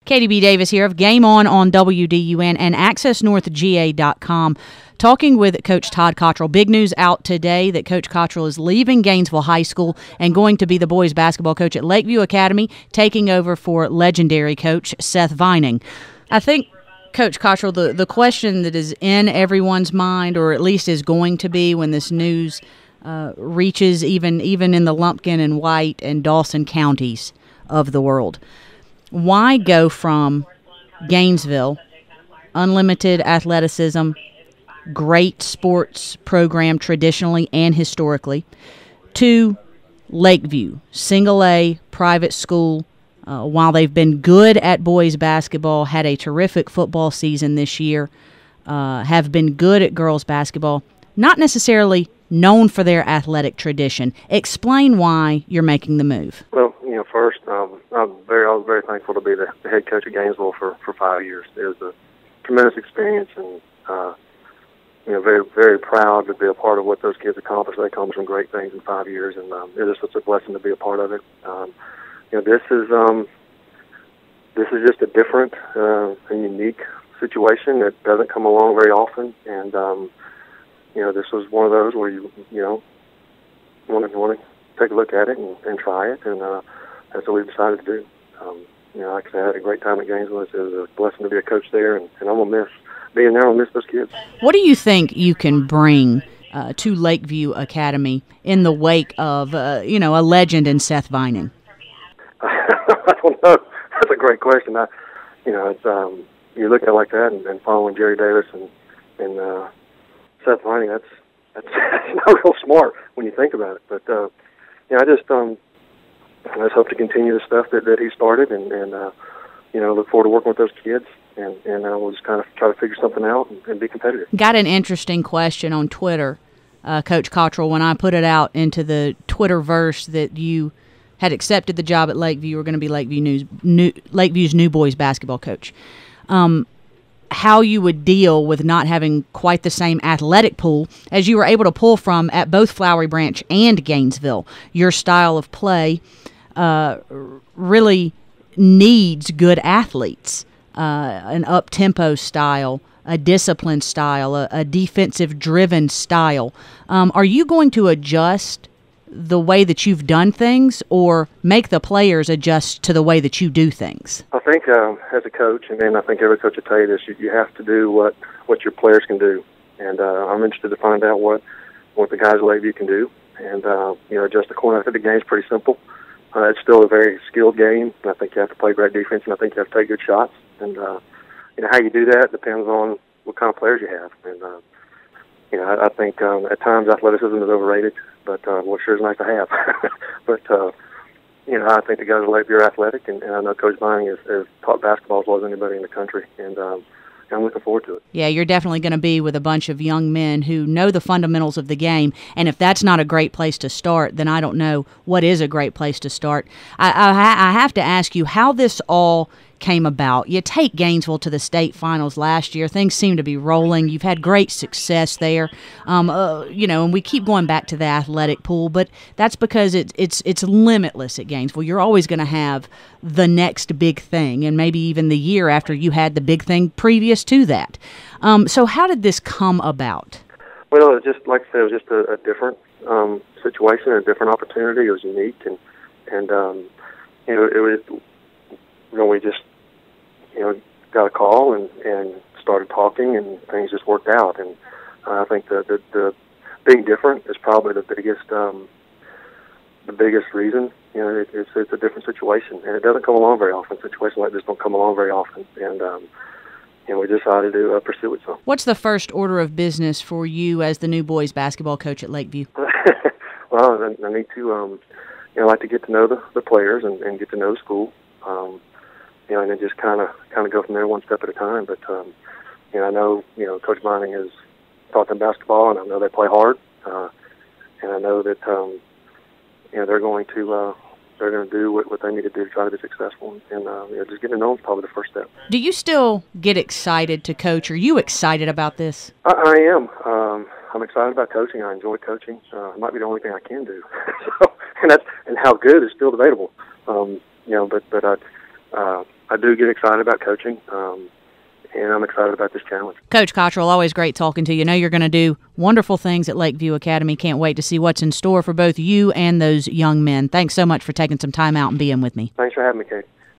Katie B. Davis here of Game On WDUN and AccessNorthGA.com, talking with Coach Todd Cottrell. Big news out today that Coach Cottrell is leaving Gainesville High School and going to be the boys basketball coach at Lakeview Academy, taking over for legendary coach Seth Vining. I think, Coach Cottrell, the question that is in everyone's mind, or at least is going to be when this news reaches even in the Lumpkin and White and Dawson counties of the world, why go from Gainesville, unlimited athleticism, great sports program traditionally and historically, to Lakeview, single-A private school? While they've been good at boys basketball, had a terrific football season this year, have been good at girls basketball, not necessarily known for their athletic tradition. Explain why you're making the move. Well, first, I was very thankful to be the head coach at Gainesville for 5 years. It was a tremendous experience, and very, very proud to be a part of what those kids accomplished. They accomplished some great things in 5 years, and it is such a blessing to be a part of it. This is just a different and unique situation that doesn't come along very often, and this was one of those where you want to take a look at it and try it, and that's what we've decided to do. Like I said, I had a great time at Gainesville. It was a blessing to be a coach there, and I'm going to miss being there. I'm going to miss those kids. What do you think you can bring to Lakeview Academy in the wake of, a legend in Seth Vining? I don't know. That's a great question. It's you look at it like that, and following Jerry Davis and Seth Vining, that's not real smart when you think about it. But I just hope to continue the stuff that he started, and look forward to working with those kids, and we'll just kind of try to figure something out and be competitive. Got an interesting question on Twitter, Coach Cottrell, when I put it out into the Twitterverse that you had accepted the job at Lakeview. You were going to be Lakeview's new boys basketball coach. How you would deal with not having quite the same athletic pool as you were able to pull from at both Flowery Branch and Gainesville. Your style of play really needs good athletes, an up-tempo style, a disciplined style, a defensive-driven style. Are you going to adjust the way that you've done things, or make the players adjust to the way that you do things? I think as a coach, and I think every coach will tell you this, you have to do what your players can do. And I'm interested to find out what the guys at Lakeview can do. And, adjust the corner. I think the game's pretty simple. It's still a very skilled game. And I think you have to play great defense, and I think you have to take good shots. And, how you do that depends on what kind of players you have. And, I think at times athleticism is overrated, but it sure is nice to have. But, I think the guys at Lakeview are athletic, and I know Coach Vining has taught basketball as well as anybody in the country, and I'm looking forward to it. Yeah, you're definitely going to be with a bunch of young men who know the fundamentals of the game, and if that's not a great place to start, then I don't know what is a great place to start. I have to ask you how this all came about. You take Gainesville to the state finals last year. Things seem to be rolling. You've had great success there. And we keep going back to the athletic pool, but that's because it's limitless at Gainesville. You're always going to have the next big thing, and maybe even the year after you had the big thing previous to that. So how did this come about? Well, it just like I said, it was just a different situation, a different opportunity. It was unique, and we just got a call and started talking, and things just worked out. And I think the being different is probably the biggest reason. It's a different situation, and it doesn't come along very often. Situations like this don't come along very often, and we decided to pursue it. So, what's the first order of business for you as the new boys basketball coach at Lakeview? Well, I need to like to get to know the players and get to know the school. And then just kind of go from there one step at a time. But I know Coach Vining has taught them basketball, and I know they play hard, and I know that they're going to do what they need to do to try to be successful. And just getting to know them is probably the first step. Do you still get excited to coach? Are you excited about this? I am. I'm excited about coaching. I enjoy coaching. It might be the only thing I can do. and how good is still debatable. I do get excited about coaching, and I'm excited about this challenge. Coach Cottrell, always great talking to you. I know you're going to do wonderful things at Lakeview Academy. Can't wait to see what's in store for both you and those young men. Thanks so much for taking some time out and being with me. Thanks for having me, Kate.